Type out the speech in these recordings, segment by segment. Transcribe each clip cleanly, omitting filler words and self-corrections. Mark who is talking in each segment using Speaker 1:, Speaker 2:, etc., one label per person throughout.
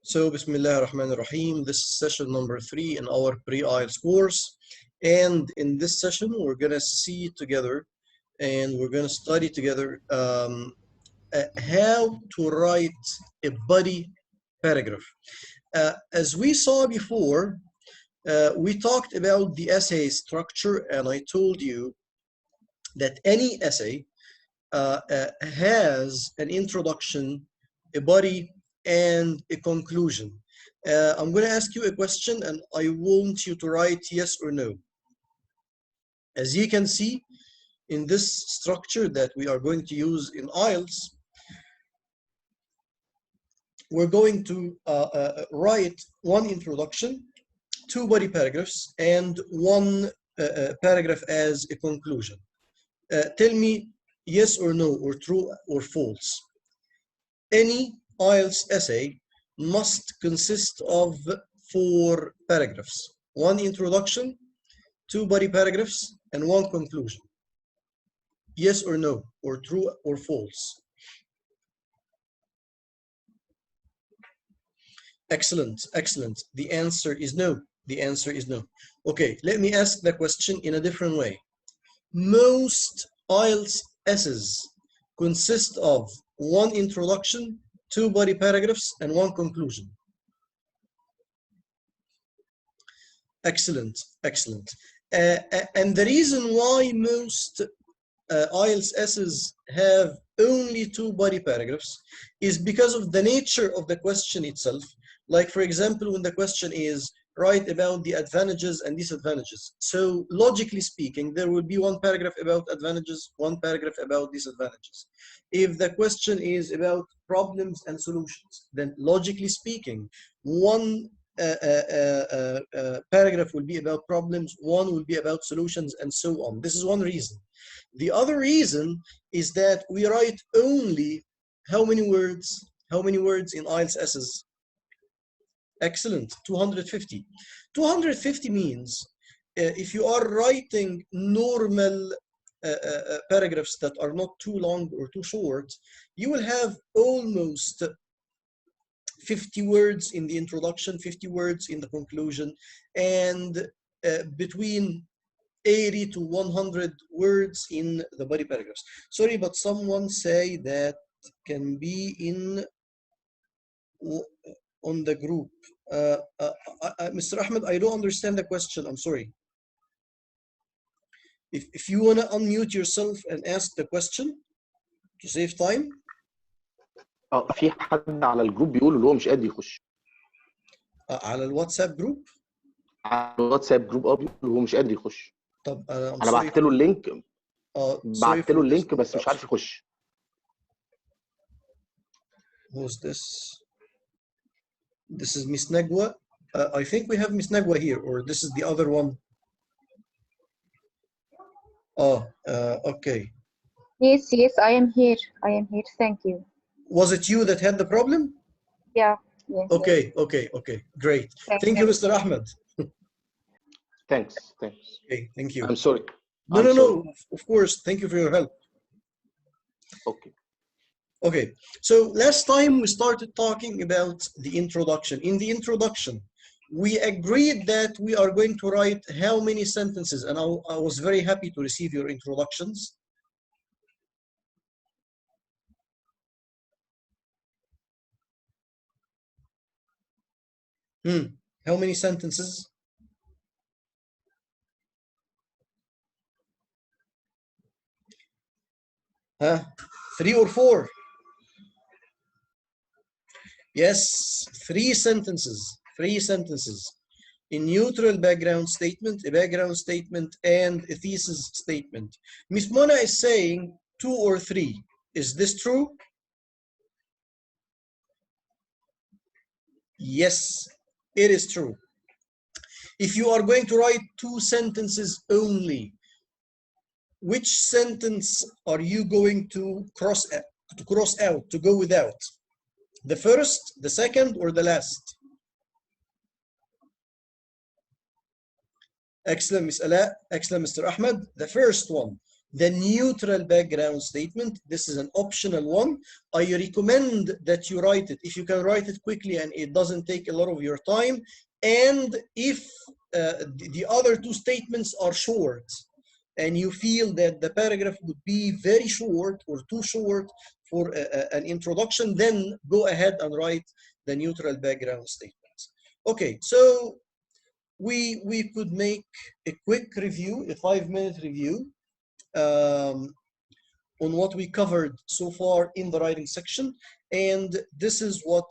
Speaker 1: So, Bismillah ar-Rahman ar-Rahim. This is session number 3 in our pre-IELTS course. And in this session, we're going to see together and we're going to study together how to write a body paragraph. As we saw before, we talked about the essay structure, and I told you that any essay has an introduction, a body, and a conclusion. I'm going to ask you a question, and I want you to write yes or no. As you can see in this structure that we are going to use in IELTS, we're going to write one introduction, two body paragraphs, and one paragraph as a conclusion. Tell me yes or no, or true or false. Any IELTS essay must consist of 4 paragraphs: one introduction, 2 body paragraphs, and 1 conclusion. Yes or no, or true or false? Excellent, excellent. The answer is no. The answer is no. Okay, let me ask the question in a different way. Most IELTS essays consist of 1 introduction, 2 body paragraphs, and 1 conclusion. Excellent, excellent. And the reason why most IELTS essays have only 2 body paragraphs is because of the nature of the question itself. Like, for example, when the question is write about the advantages and disadvantages. So logically speaking, there will be 1 paragraph about advantages, 1 paragraph about disadvantages. If the question is about problems and solutions, then logically speaking, 1 paragraph will be about problems, 1 will be about solutions, and so on. This is one reason. The other reason is that we write only how many words? How many words in IELTS essays? Excellent, 250. 250 means if you are writing normal paragraphs that are not too long or too short, you will have almost 50 words in the introduction, 50 words in the conclusion, and between 80 to 100 words in the body paragraphs. Sorry, but someone say that can be in on the group. Mr. Ahmed, I don't understand the question. I'm sorry. If you want to unmute yourself and ask the question to save time.
Speaker 2: في حد على الجروب بيقول اللي هو مش قادر يخش.
Speaker 1: على الواتساب جروب؟
Speaker 2: على الواتساب جروب بيقول اللي هو مش قادر يخش.
Speaker 1: طب
Speaker 2: انا بعت له اللينك. بعت له اللينك بس مش عارف يخش.
Speaker 1: Who's this? This is Miss Nagwa. I think we have Miss Nagwa here, or this is the other one. Okay.
Speaker 3: Yes, I am here. I am here. Thank you.
Speaker 1: Was it you that had the problem?
Speaker 3: Yeah.
Speaker 1: Okay. Great. Thank you, Mr. Ahmed.
Speaker 2: Thanks.
Speaker 1: Okay, thank you.
Speaker 2: I'm sorry.
Speaker 1: No. Of course. Thank you for your help. Okay. So last time we started talking about the introduction. In the introduction, we agreed that we are going to write how many sentences, and I was very happy to receive your introductions. How many sentences? Huh? 3 or 4? Yes, 3 sentences. 3 sentences. A neutral background statement, a background statement, and a thesis statement. Miss Mona is saying 2 or 3. Is this true? Yes, it is true. If you are going to write 2 sentences only, which sentence are you going to cross out, to go without? The first, the second, or the last? Excellent, Miss Ala. Excellent, Mr. Ahmed. The first one. The neutral background statement, this is an optional one. I recommend that you write it if you can write it quickly and it doesn't take a lot of your time. And if the other two statements are short and you feel that the paragraph would be very short or too short for an introduction, then go ahead and write the neutral background statement. Okay, so we could make a quick review, a 5-minute review on what we covered so far in the writing section. And this is what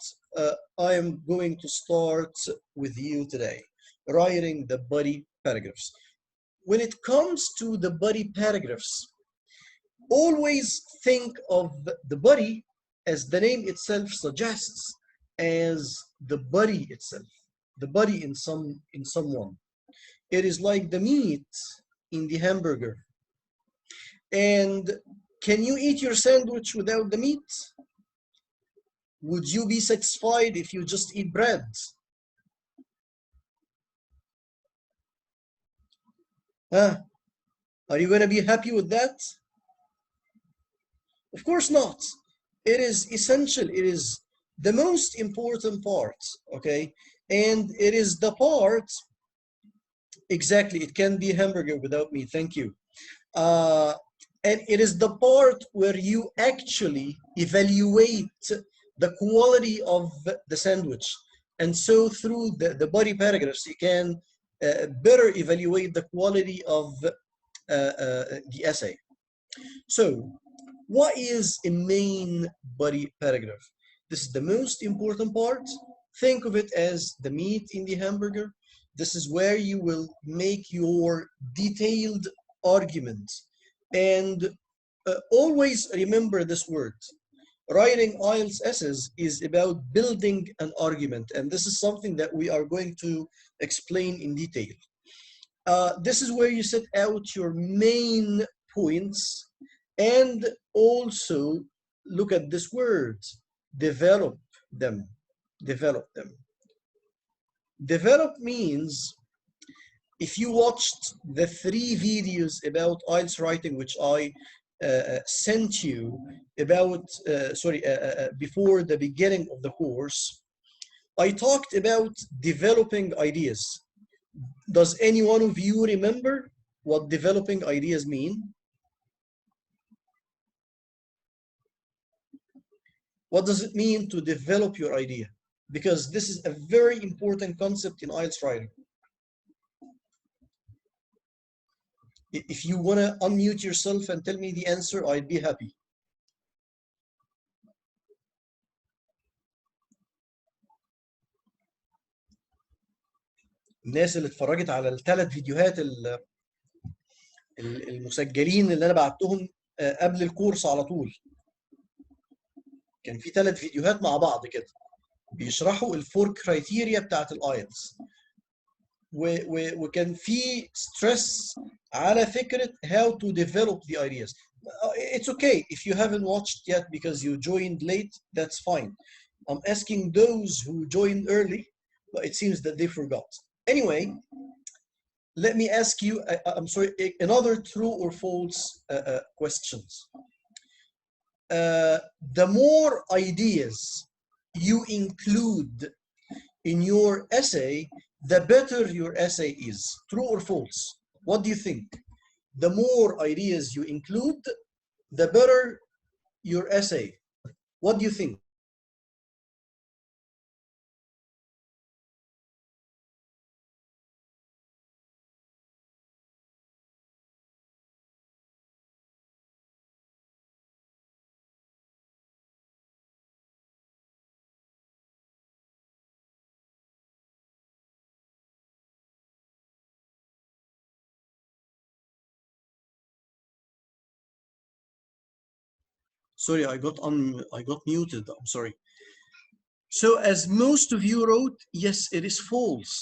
Speaker 1: I am going to start with you today, writing the body paragraphs. When it comes to the body paragraphs, always think of the body as the name itself suggests, as the body itself, the body in someone. It is like the meat in the hamburger. And can you eat your sandwich without the meat? Would you be satisfied if you just eat bread? Huh? Are you going to be happy with that? Of course not. It is essential. It is the most important part, okay? And it is the part, exactly, it can be hamburger without meat, thank you. And it is the part where you actually evaluate the quality of the sandwich. And so through the body paragraphs, you can better evaluate the quality of the essay. So what is a main body paragraph? This is the most important part. Think of it as the meat in the hamburger. This is where you will make your detailed argument. And always remember this word. Writing IELTS essays is about building an argument, and this is something that we are going to explain in detail. This is where you set out your main points, and also look at this word, develop them, develop them. Develop means, if you watched the 3 videos about IELTS writing, which I sent you about, before the beginning of the course, I talked about developing ideas. Does any one of you remember what developing ideas mean? What does it mean to develop your idea? Because this is a very important concept in IELTS writing. If you want to unmute yourself and tell me the answer, I'd be happy. الناس اللي اتفرجت على ال3 فيديوهات المسجلين اللي انا بعتهم قبل الكورس على طول، كان في 3 فيديوهات مع بعض كده بيشرحوا ال4 كرايتيريا بتاعت الايلتس، وكان في ستريس على فكره how to develop the ideas. It's okay if you haven't watched yet because you joined late, that's fine. I'm asking those who joined early, but it seems that they forgot. Anyway, let me ask you, I'm sorry, another true or false questions. The more ideas you include in your essay, the better your essay is. True or false? What do you think? The more ideas you include, the better your essay. What do you think? Sorry, I got muted. I'm sorry. So as most of you wrote, yes, it is false.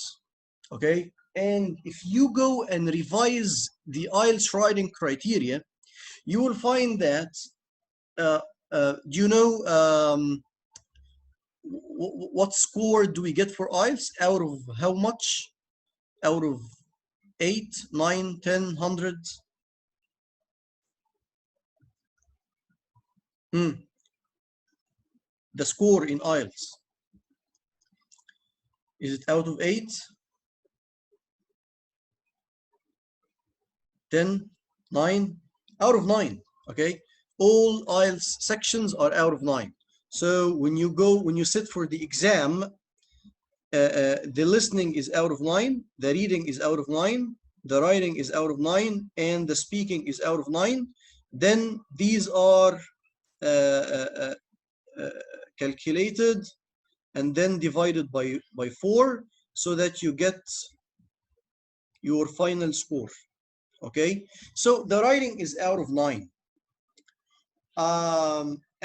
Speaker 1: Okay, and if you go and revise the IELTS writing criteria, you will find that do you know what score do we get for IELTS? Out of how much? Out of 8, 9, 10, 100? The score in IELTS. Is it out of 8? 10? 9? Out of 9. Okay. All IELTS sections are out of 9. So when you sit for the exam, the listening is out of 9, the reading is out of 9, the writing is out of 9, and the speaking is out of 9. Then these are calculated and then divided by 4 so that you get your final score. Okay, so the writing is out of 9.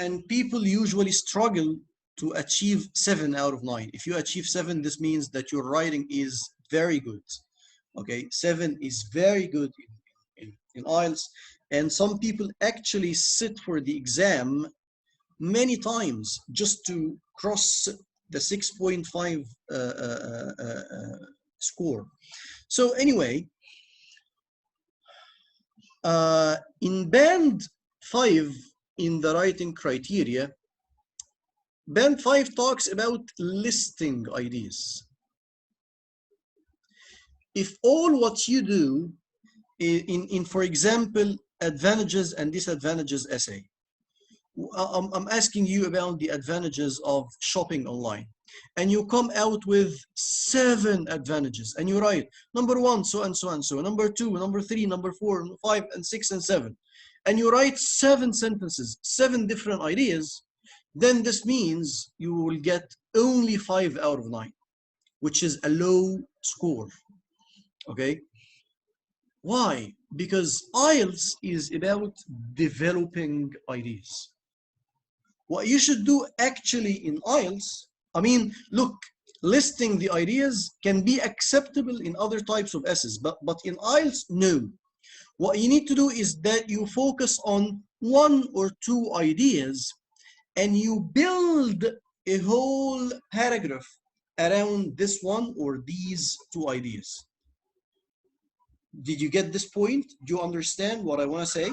Speaker 1: And people usually struggle to achieve 7 out of 9. If you achieve 7, this means that your writing is very good. Okay, 7 is very good in IELTS. And some people actually sit for the exam many times just to cross the 6.5 score. So anyway, in band 5 in the writing criteria, band 5 talks about listing ideas. If all what you do in for example, advantages and disadvantages essay, I'm asking you about the advantages of shopping online, and you come out with 7 advantages, and you write number 1, so and so and so, number 2, number 3, number 4, 5, and 6, and 7, and you write 7 sentences, 7 different ideas, then this means you will get only 5 out of 9, which is a low score. Okay? Why? Because IELTS is about developing ideas. What you should do actually in IELTS, I mean, look, listing the ideas can be acceptable in other types of essays, but in IELTS, no. What you need to do is that you focus on 1 or 2 ideas and you build a whole paragraph around this one or these 2 ideas. Did you get this point? Do you understand what I want to say?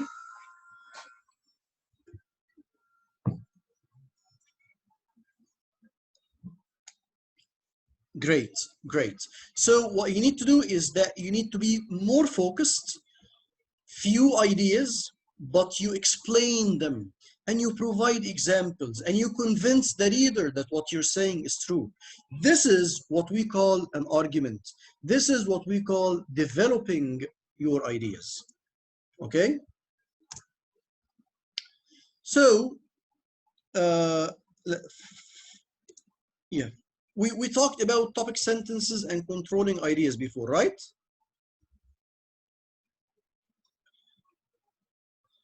Speaker 1: Great, great. So what you need to do is that you need to be more focused, few ideas, but you explain them and you provide examples and you convince the reader that what you're saying is true. This is what we call an argument. This is what we call developing your ideas. Okay? So, yeah. We talked about topic sentences and controlling ideas before, right?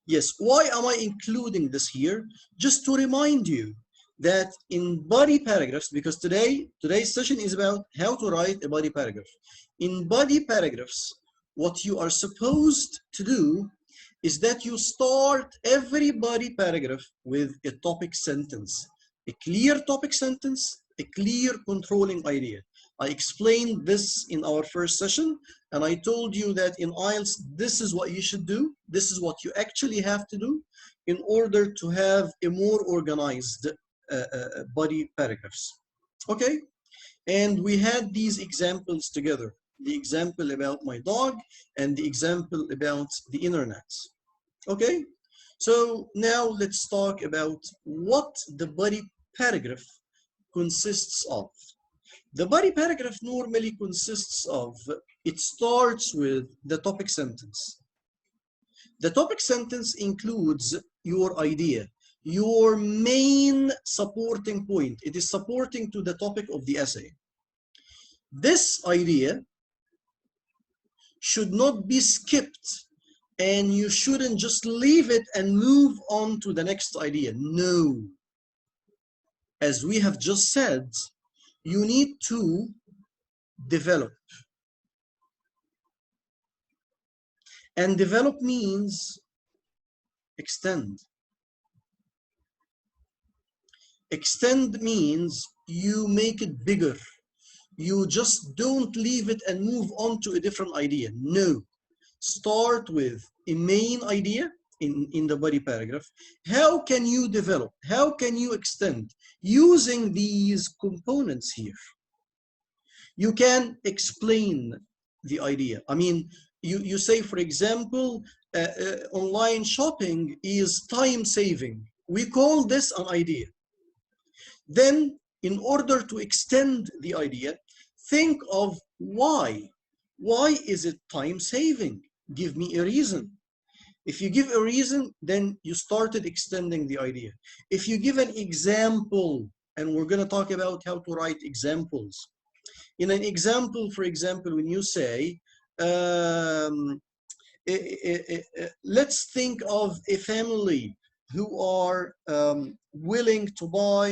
Speaker 1: Yes. Why am I including this here? Just to remind you that in body paragraphs, because today's session is about how to write a body paragraph. In body paragraphs, what you are supposed to do is that you start every body paragraph with a topic sentence, a clear topic sentence, a clear controlling idea. I explained this in our first session, and I told you that in IELTS, this is what you should do. This is what you actually have to do in order to have a more organized body paragraphs. Okay? And we had these examples together. The example about my dog and the example about the internet. Okay? So now let's talk about what the body paragraph consists of. The body paragraph normally consists of, it starts with the topic sentence. The topic sentence includes your idea, your main supporting point. It is supporting to the topic of the essay. This idea should not be skipped, and you shouldn't just leave it and move on to the next idea. No. As we have just said, you need to develop. And develop means extend. Extend means you make it bigger. You just don't leave it and move on to a different idea. No. Start with a main idea, in the body paragraph, how can you develop, how can you extend using these components here? You can explain the idea. I mean, you say, for example, online shopping is time saving. We call this an idea. Then, in order to extend the idea, think of why. Why is it time saving? Give me a reason. If you give a reason, then you started extending the idea. If you give an example, and we're going to talk about how to write examples. In an example, for example, when you say, let's think of a family who are willing to buy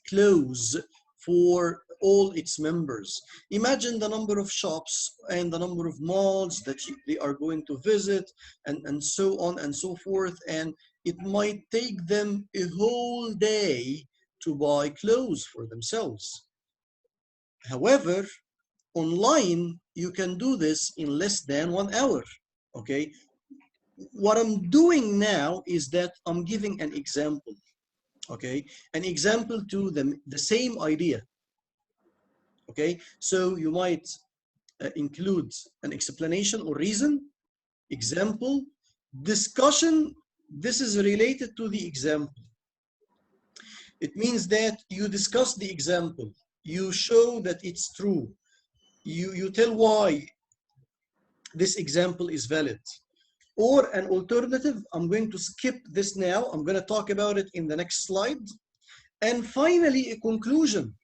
Speaker 1: clothes for all its members. Imagine the number of shops and the number of malls that they are going to visit, and so on and so forth. And it might take them a whole day to buy clothes for themselves. However, online, you can do this in less than 1 hour, okay? What I'm doing now is that I'm giving an example, okay? An example to the same idea, okay? So you might include an explanation or reason, example, discussion. This is related to the example. It means that you discuss the example, you show that it's true, you tell why this example is valid. Or an alternative, I'm going to skip this now, I'm going to talk about it in the next slide. And finally, a conclusion.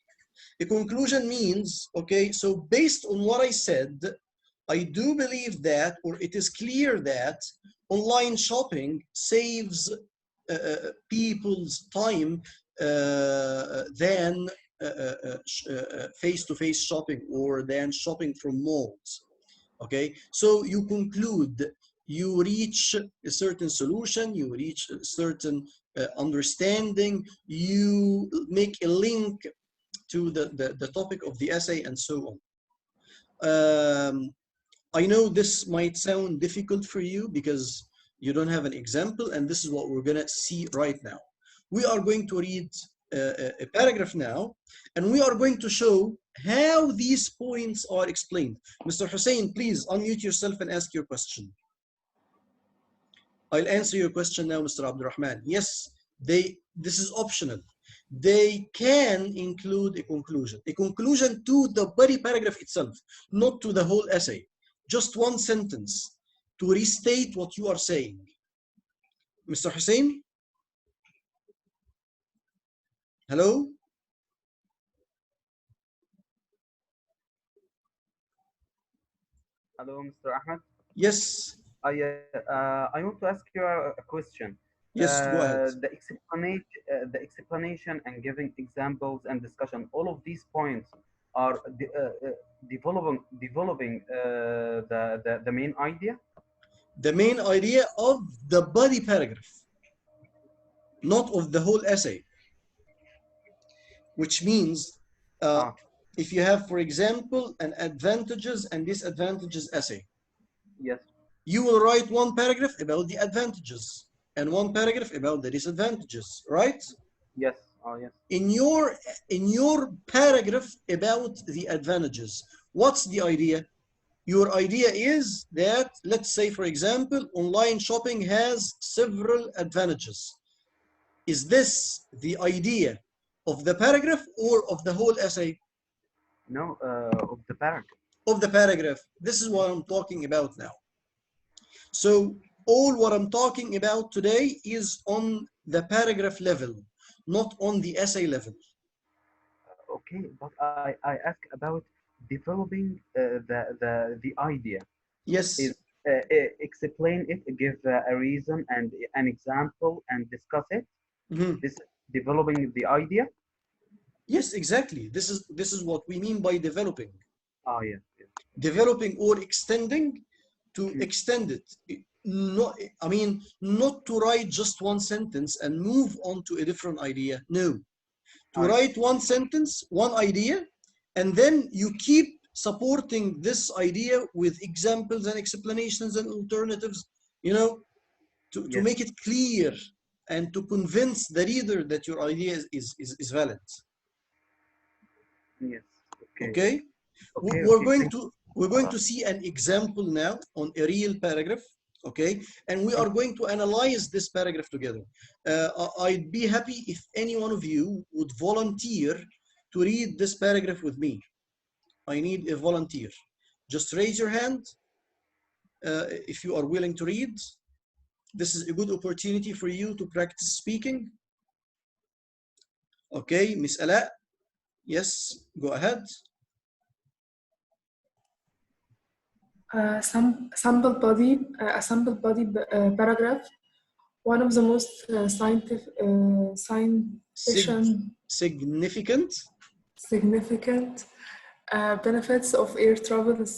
Speaker 1: A conclusion means, okay, so based on what I said, I do believe that, or it is clear that online shopping saves people's time than face-to-face shopping, or than shopping from malls. Okay, so you conclude, you reach a certain solution, you reach a certain understanding, you make a link to the topic of the essay, and so on. I know this might sound difficult for you because you don't have an example, and this is what we're gonna see right now. We are going to read a paragraph now, and we are going to show how these points are explained. Mr. Hussein, please unmute yourself and ask your question. I'll answer your question now, Mr. Abdurrahman. Yes, this is optional. They can include a conclusion to the body paragraph itself, not to the whole essay. Just one sentence to restate what you are saying. Mr. Hussein? Hello?
Speaker 4: Hello, Mr. Ahmed.
Speaker 1: Yes.
Speaker 4: I want to ask you a question.
Speaker 1: Yes, go ahead.
Speaker 4: The explanation and giving examples and discussion, all of these points are developing the main idea?
Speaker 1: The main idea of the body paragraph, not of the whole essay. Which means if you have, for example, an advantages and disadvantages essay,
Speaker 4: yes,
Speaker 1: you will write one paragraph about the advantages and one paragraph about the disadvantages, right?
Speaker 4: Yes. Oh, yes.
Speaker 1: In your paragraph about the advantages, what's the idea? Your idea is that, let's say, for example, online shopping has several advantages. Is this the idea of the paragraph or of the whole essay?
Speaker 4: No, of the paragraph.
Speaker 1: Of the paragraph. This is what I'm talking about now. So all what I'm talking about today is on the paragraph level, not on the essay level.
Speaker 4: Okay, but I ask about developing the idea.
Speaker 1: Yes.
Speaker 4: Explain it, give a reason and an example, and discuss it.
Speaker 1: Mm-hmm.
Speaker 4: This developing the idea.
Speaker 1: Yes, exactly. This is what we mean by developing.
Speaker 4: Oh, yeah.
Speaker 1: Developing or extending, to extend it. Not, I mean, not to write just one sentence and move on to a different idea. No, to write one sentence, one idea, and then you keep supporting this idea with examples and explanations and alternatives, you know. to make it clear and to convince the reader that your idea is valid.
Speaker 4: Yes. Okay.
Speaker 1: Okay?
Speaker 4: Okay.
Speaker 1: We're going to see an example now on a real paragraph. Okay, and we are going to analyze this paragraph together. I'd be happy if any one of you would volunteer to read this paragraph with me. I need a volunteer. Just raise your hand if you are willing to read. This is a good opportunity for you to practice speaking. Okay, Miss Ala, yes, go ahead.
Speaker 5: A sample body paragraph. One of the most significant benefits of air travel is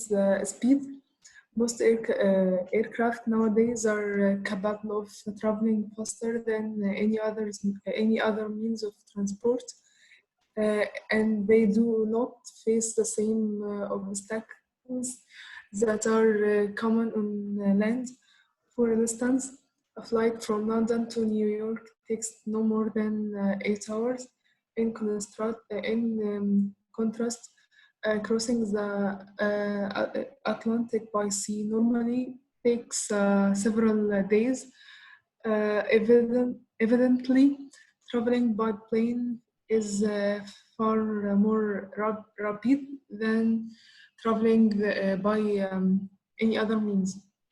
Speaker 5: speed. Most aircraft nowadays are capable of traveling faster than any other means of transport, and they do not face the same obstacles that are common on land. For instance, a flight from London to New York takes no more than 8 hours. In contrast, crossing the Atlantic by sea normally takes several days. Evidently, traveling by plane is far more rapid than traveling by any other means.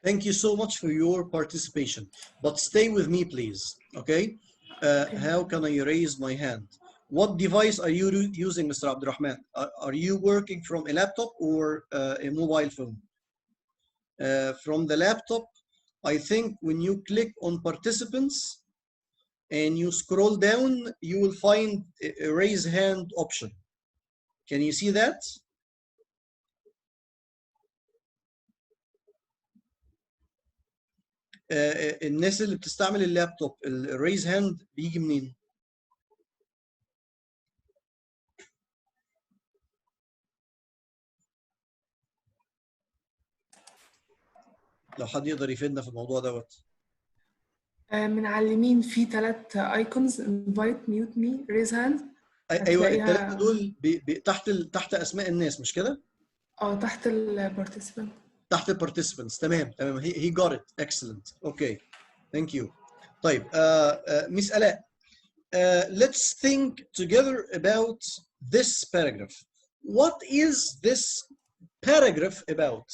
Speaker 1: Thank you so much for your participation, but stay with me, please. Okay?
Speaker 5: Okay.
Speaker 1: How can I raise my hand? What device are you using, Mr. Abdurrahman? Are you working from a laptop or a mobile phone? From the laptop, I think when you click on participants and you scroll down, you will find a raise hand option. Can you see that? الناس اللي بتستعمل اللابتوب الريز هاند بيجي منين؟ لو حد يقدر يفيدنا في الموضوع دوت.
Speaker 5: من على اليمين في 3 ايكونز: invite, mute me, raise hand.
Speaker 1: ايوه الثلاثه دول تحت اسماء الناس مش كده؟
Speaker 5: تحت البارتيسيبنت.
Speaker 1: تحت البارتيسيبنتس. تمام he got it excellent. Okay, thank you. طيب Miss Ala, let's think together about this paragraph. What is this paragraph about?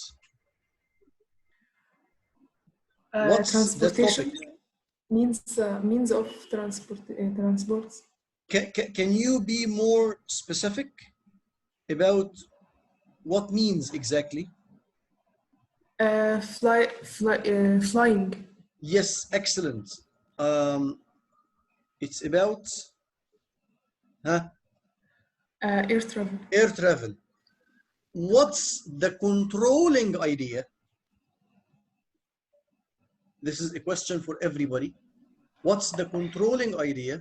Speaker 1: What's
Speaker 5: transportation.
Speaker 1: the topic?
Speaker 5: Means of transport.
Speaker 1: Can you be more specific about what means exactly?
Speaker 5: Flying.
Speaker 1: Yes, excellent. It's about
Speaker 5: air travel.
Speaker 1: Air travel. What's the controlling idea? This is a question for everybody. What's the controlling idea?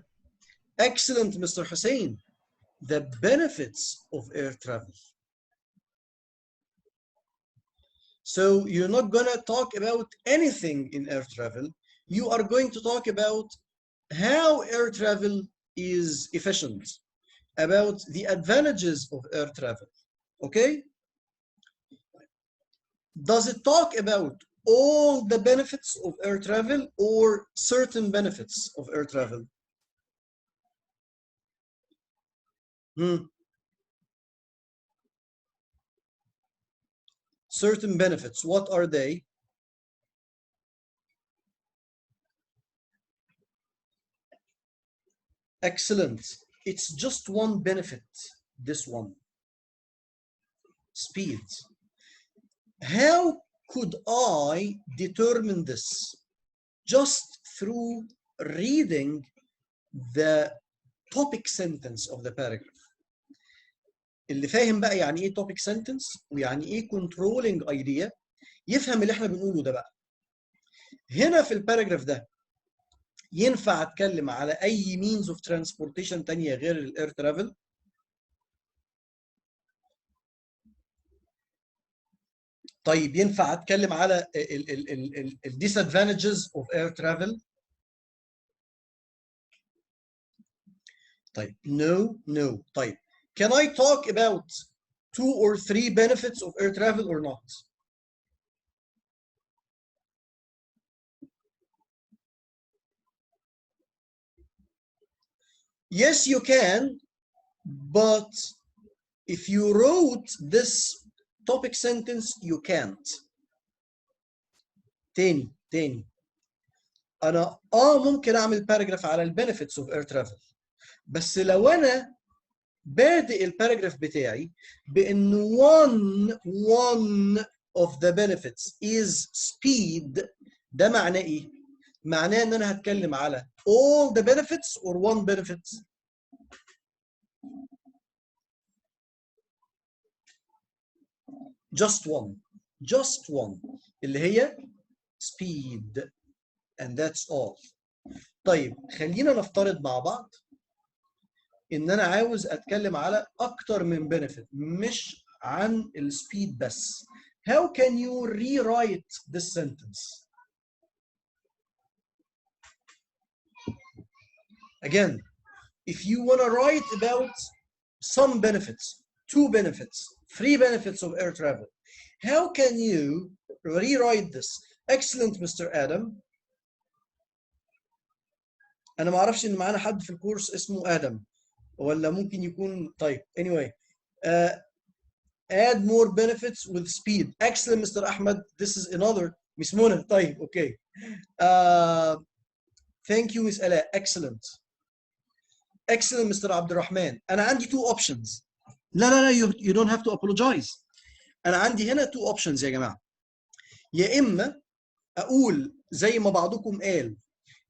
Speaker 1: Excellent, Mr. Hussein. The benefits of air travel. So you're not going to talk about anything in air travel. You are going to talk about how air travel is efficient, about the advantages of air travel. Okay? Does it talk about all the benefits of air travel or certain benefits of air travel? Certain benefits, what are they? Excellent. It's just one benefit, this one. Speed. How could I determine this? Just through reading the topic sentence of the paragraph. اللي فاهم بقى يعني ايه topic sentence ويعني ايه controlling idea يفهم اللي احنا بنقوله ده بقى. هنا في الباراجراف ده ينفع اتكلم على اي means of transportation تانية غير الاير ترافل؟ طيب ينفع اتكلم على ال disadvantages of air travel؟ طيب no. طيب can I talk about 2 or 3 benefits of air travel or not؟ Yes, you can, but if you wrote this topic sentence you can't. تاني انا ممكن اعمل باراجراف على البنفيتس اوف اير ترافل، بس لو انا بادئ الباراجراف بتاعي بان one of the benefits is speed، ده معناه ايه؟ معناه ان انا هتكلم على all the benefits or one benefit؟ just one اللي هي speed and that's all. طيب خلينا نفترض مع بعض ان انا عاوز اتكلم على اكتر من benefit مش عن السبيد بس. How can you rewrite this sentence؟ Again, if you want to write about some benefits, 2 benefits, 3 benefits of air travel, how can you rewrite this? Excellent, Mr. Adam. انا ما اعرفش ان معانا حد في الكورس اسمه ادم ولا ممكن يكون. طيب anyway, add more benefits with speed. Excellent, Mr. Ahmed. This is another. Miss Mona. طيب okay. Thank you, Miss Ala. Excellent. Excellent, Mr. Abdurrahman. أنا عندي 2 options. لا you don't have to apologize. أنا عندي هنا 2 options يا جماعة. يا إما أقول زي ما بعضكم قال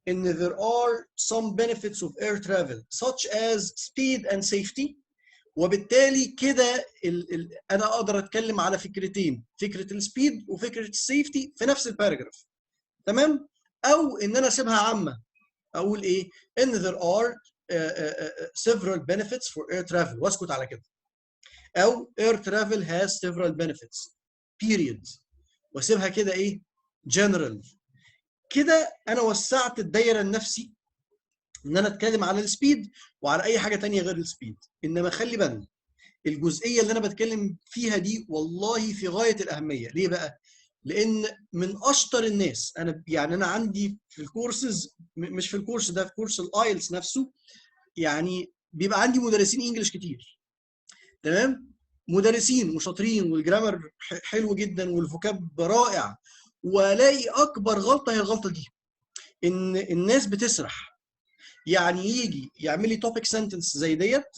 Speaker 1: إن there are some benefits of air travel such as speed and safety، وبالتالي كده انا اقدر اتكلم على فكرتين، فكره السبيد وفكره السيفتي في نفس الباراجراف، تمام؟ او ان انا اسيبها عامه، اقول ايه؟ ان there are several benefits for air travel واسكت على كده، او air travel has several benefits period واسيبها كده ايه؟ general. كده انا وسعت الدايره لنفسي ان انا اتكلم على السبيد وعلى اي حاجه ثانيه غير السبيد. انما خلي بالنا الجزئيه اللي انا بتكلم فيها دي والله في غايه الاهميه. ليه بقى؟ لان من اشطر الناس، انا عندي في الكورسز، مش في الكورس ده، في كورس الايلتس نفسه، يعني بيبقى عندي مدرسين انجلش كتير، تمام؟ مدرسين وشاطرين والجرامر حلو جدا والفوكاب رائع، والاقي اكبر غلطه هي الغلطه دي، ان الناس بتسرح. يعني يجي يعمل لي توبيك سنتنس زي ديت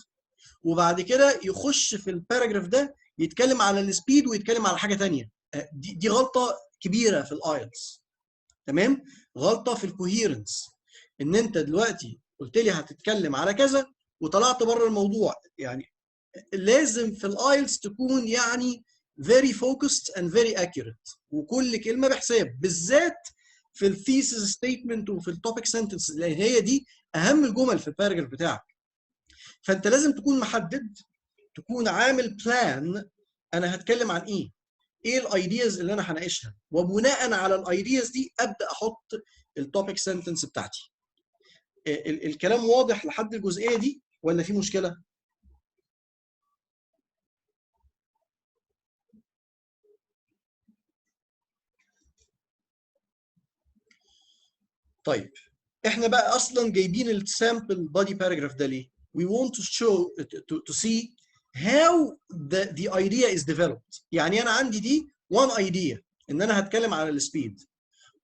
Speaker 1: وبعد كده يخش في الباراجراف ده يتكلم على السبيد ويتكلم على حاجه ثانيه. دي غلطه كبيره في الايلتس، تمام؟ غلطه في الكوهيرنس، ان انت دلوقتي قلت لي هتتكلم على كذا وطلعت بره الموضوع. يعني لازم في الايلتس تكون يعني very focused and very accurate وكل كلمه بحساب، بالذات في الثيسيس ستيتمنت وفي التوبيك سنتنس، لان هي دي اهم الجمل في الباراجراف بتاعك. فانت لازم تكون محدد، تكون عامل بلان انا هتكلم عن ايه، ايه الايدياز اللي انا هناقشها، وبناء على الايدياز دي ابدا احط التوبيك سنتنس بتاعتي. الكلام واضح لحد الجزئيه دي ولا في مشكله؟ طيب احنا بقى اصلا جايبين السامبل بادي باراجراف ده ليه؟ We want to show to see how the idea is developed. يعني انا عندي دي one idea ان انا هتكلم على السبيد.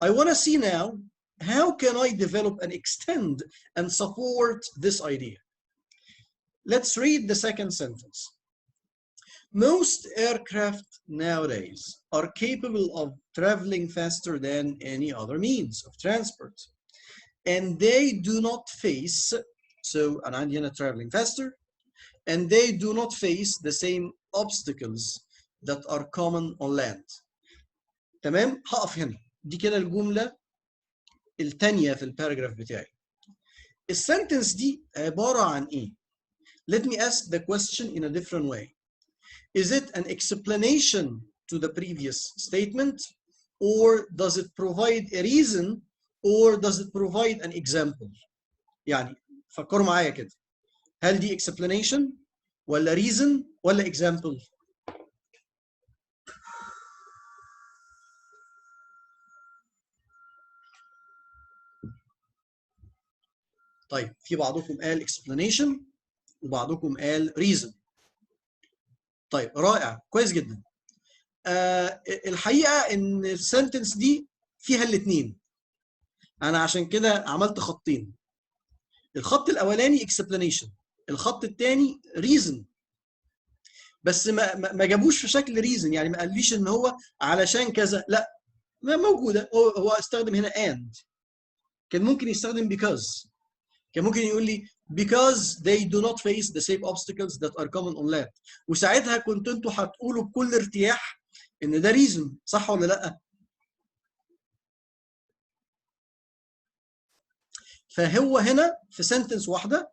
Speaker 1: I want to see now how can I develop and extend and support this idea. Let's read the second sentence. Most aircraft nowadays are capable of traveling faster than any other means of transport. And they do not face, so أنا عندي هنا traveling faster, and they do not face the same obstacles that are common on land. تمام؟ هقف هنا. دي كده الجملة الثانية في الباراجراف بتاعي. السنتنس دي عبارة عن إيه؟ Let me ask the question in a different way. Is it an explanation to to the previous statement, or does it provide a reason, or does it provide an example؟ يعني فكروا معايا كده، هل دي explanation ولا reason ولا example؟ طيب في بعضكم قال explanation وبعضكم قال reason. طيب رائع، كويس جدا. الحقيقه ان السنتنس دي فيها الاثنين، انا عشان كده عملت خطين. الخط الاولاني explanation، الخط الثاني reason. بس ما جابوش في شكل reason، يعني ما قاليش ان هو علشان كذا، لا ما موجوده. هو استخدم هنا and، كان ممكن يستخدم because، كان ممكن يقول لي because they do not face the same obstacles that are common on land، وساعتها كنت انتوا هتقولوا بكل ارتياح ان ده reason، صح ولا لا؟ فهو هنا في سنتنس واحده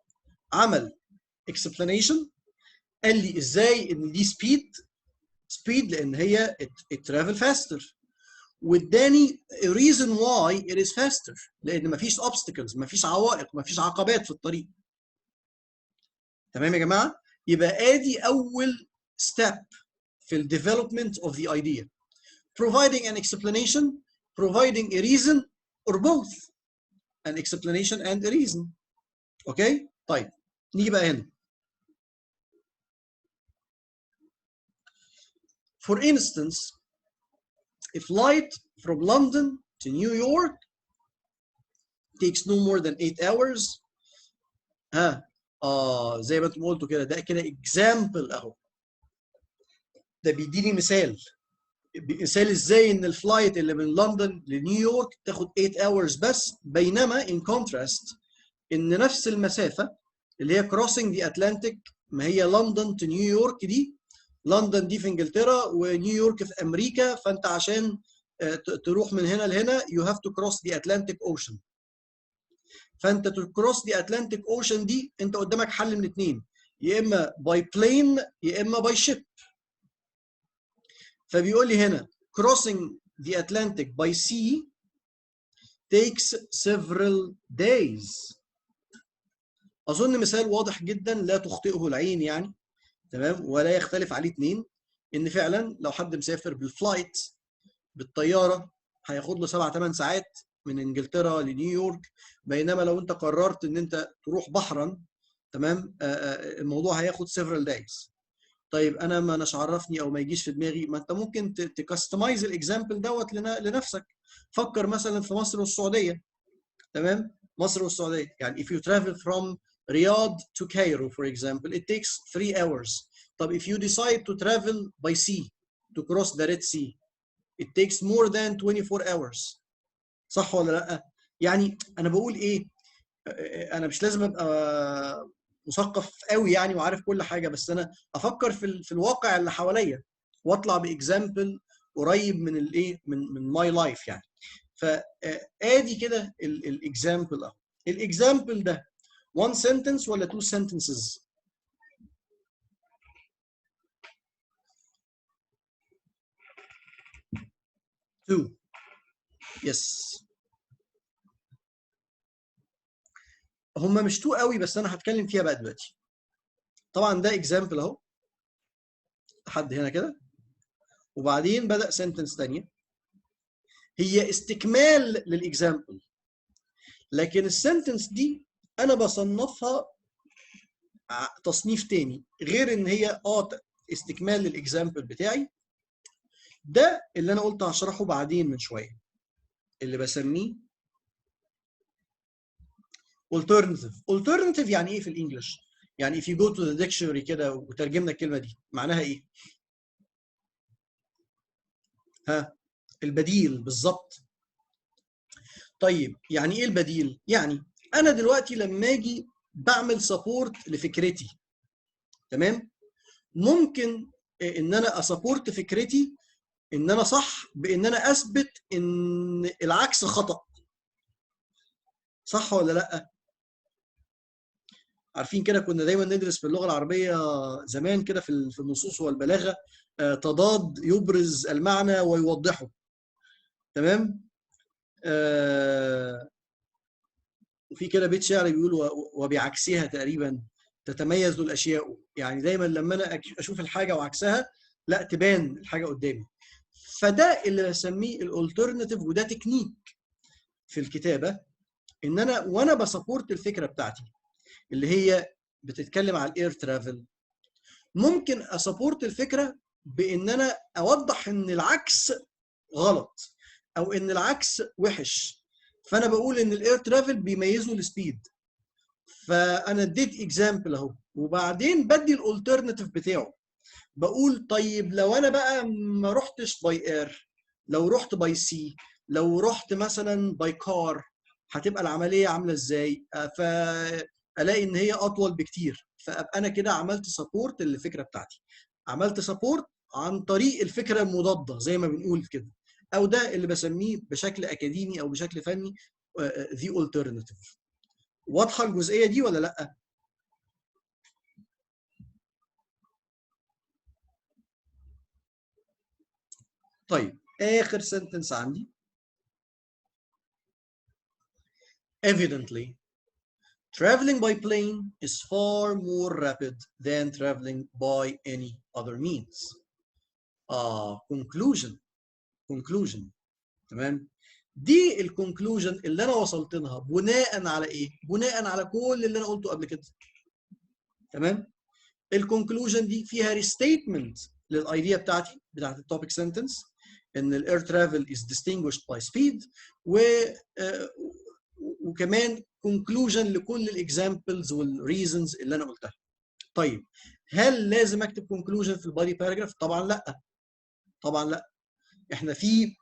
Speaker 1: عمل explanation، قال لي ازاي ان دي speed لان هي it travel faster، واداني reason why it is faster لان مفيش obstacles، مفيش عوائق، مفيش عقبات في الطريق. تمام يا جماعه؟ يبقى ادي اول step في ال development of the idea، providing an explanation, providing a reason, or both an explanation and a reason. اوكي؟ طيب نيجي بقى هنا. For instance, a flight from London to New York takes no more than 8 hours. زي ما انتم قلتوا كده، ده كده example اهو، ده بيديني مثال ازاي ان الفلايت اللي من لندن لنيويورك تاخد 8 hours بس، بينما in contrast ان نفس المسافه اللي هي crossing the Atlantic، ما هي لندن to نيويورك دي، لندن دي في انجلترا ونيويورك في امريكا، فانت عشان تروح من هنا لهنا you have to cross the Atlantic Ocean. فانت to cross the Atlantic Ocean دي انت قدامك حل من اثنين، يا اما by plane يا اما by ship. فبيقول لي هنا crossing the Atlantic by sea takes several days. اظن مثال واضح جدا لا تخطئه العين يعني، تمام، ولا يختلف عليه اثنين، ان فعلا لو حد مسافر بالفلايت بالطياره هياخد له 7-8 ساعات من انجلترا لنيويورك، بينما لو انت قررت ان انت تروح بحرا، تمام، الموضوع هياخد several days. طيب انا ما اناش عرفني او ما يجيش في دماغي، ما انت ممكن تكستمايز الاكزامبل دوت لنفسك. فكر مثلا في مصر والسعوديه، تمام، مصر والسعوديه، يعني if you travel from Riyadh to Cairo for example it takes 3 hours. طب if you decide to travel by sea to cross the Red Sea it takes more than 24 hours. صح ولا لا؟ يعني انا بقول ايه، انا مش لازم ابقى مثقف قوي يعني وعارف كل حاجه، بس انا افكر في الواقع اللي حواليا واطلع باكزامبل قريب من الايه، من ماي لايف يعني. فادي كده الاكزامبل اهو. الاكزامبل ده one sentence ولا two sentences؟ two. yes. هما مش تو قوي بس انا هتكلم فيها بقى دلوقتي. طبعا ده اكزامبل اهو لحد هنا كده، وبعدين بدأ سنتنس ثانيه هي استكمال للاكزامبل، لكن السنتنس دي انا بصنفها تصنيف تاني غير ان هي استكمال للاكزامبل بتاعي. ده اللي انا قلت هشرحه بعدين من شويه، اللي بسميه alternative. alternative يعني ايه في الانجليش؟ يعني if you go to the dictionary كده وترجمنا الكلمه دي معناها ايه؟ البديل بالظبط. طيب يعني ايه البديل؟ يعني انا دلوقتي لما اجي بعمل سبورت لفكرتي، تمام، ممكن ان انا اسبورت فكرتي ان انا صح بان انا اثبت ان العكس خطأ. صح ولا لا؟ عارفين كده كنا دايما ندرس في اللغه العربيه زمان كده في النصوص والبلاغه تضاد يبرز المعنى ويوضحه. تمام. وفي كده بيت شعر بيقول وبعكسها تقريبا تتميز الاشياء. يعني دايما لما انا اشوف الحاجه وعكسها لا تبان الحاجه قدامي. فده اللي بسميه الالترناتيف، وده تكنيك في الكتابه ان انا وانا بسبورت الفكره بتاعتي اللي هي بتتكلم على الاير ترافل، ممكن اسبورت الفكره بان انا اوضح ان العكس غلط او ان العكس وحش. فانا بقول ان الاير ترافل بيميزه السبيد، فانا اديت اكزامبل اهو، وبعدين بدي الالترناتيف بتاعه. بقول طيب لو انا بقى ما رحتش باي اير، لو رحت باي سي، لو رحت مثلا باي كار، هتبقى العمليه عامله ازاي؟ فالاقي ان هي اطول بكتير، فابقى انا كده عملت سبورت للفكره بتاعتي، عملت سبورت عن طريق الفكره المضاده زي ما بنقول كده، او ده اللي بسميه بشكل اكاديمي او بشكل فني the alternative. واضحه الجزئيه دي ولا لا؟ طيب اخر سنتنس عندي. Evidently, traveling by plane is far more rapid than traveling by any other means. conclusion. تمام. دي الكونكلوجن اللي انا وصلت لها بناء على ايه؟ بناء على كل اللي انا قلته قبل كده. تمام. الكونكلوجن دي فيها ريستيتمنت للايديا بتاعتي بتاعت التوبيك سنتنس ان الاير ترافل is distinguished by speed، وكمان كونكلوجن لكل الاكزامبلز والريزونز اللي انا قلتها. طيب هل لازم اكتب كونكلوجن في البادي باراجراف؟ طبعا لا. طبعا لا. احنا في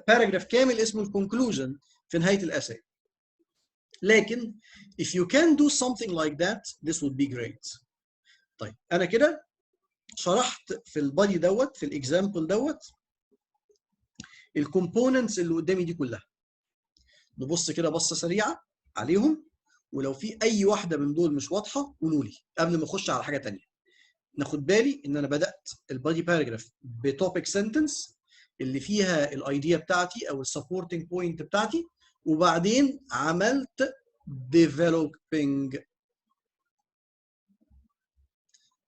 Speaker 1: باراجراف كامل اسمه الكونكلوجن في نهايه الاساي. لكن if you can do something like that this would be great. طيب انا كده شرحت في البادي دوت في الاكزامبل دوت الكومبوننتس اللي قدامي دي كلها. نبص كده بصه سريعه عليهم، ولو في اي واحده من دول مش واضحه قولوا لي قبل ما اخش على حاجه ثانيه. ناخد بالي ان انا بدات البادي باراجراف بتوبيك سنتنس اللي فيها الايديا بتاعتي او السبورتنج بوينت بتاعتي، وبعدين عملت developing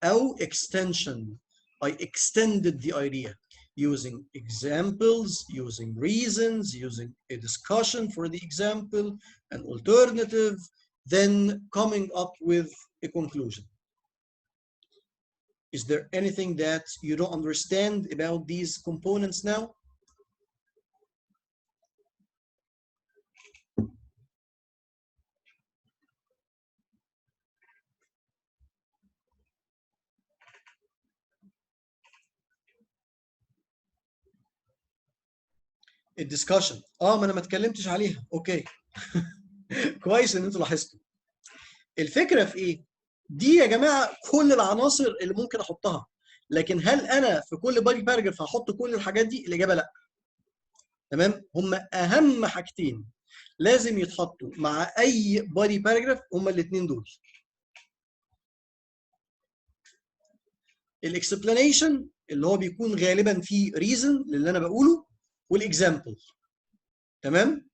Speaker 1: او extension. I extended the idea using examples, using reasons, using a discussion for the example, an alternative, then coming up with a conclusion. Is there anything that you don't understand about these components now? الدسكشن ما انا ما اتكلمتش عليها. اوكي. كويس ان انتوا لاحظتوا. الفكره في ايه؟ دي يا جماعه كل العناصر اللي ممكن احطها، لكن هل انا في كل بادي باراجراف هحط كل الحاجات دي؟ الاجابه لا. تمام. هم اهم حاجتين لازم يتحطوا مع اي بادي باراجراف هم الاثنين دول. الاكسبلانيشن اللي هو بيكون غالبا فيه ريزن للي انا بقوله، والاكزامبل. تمام.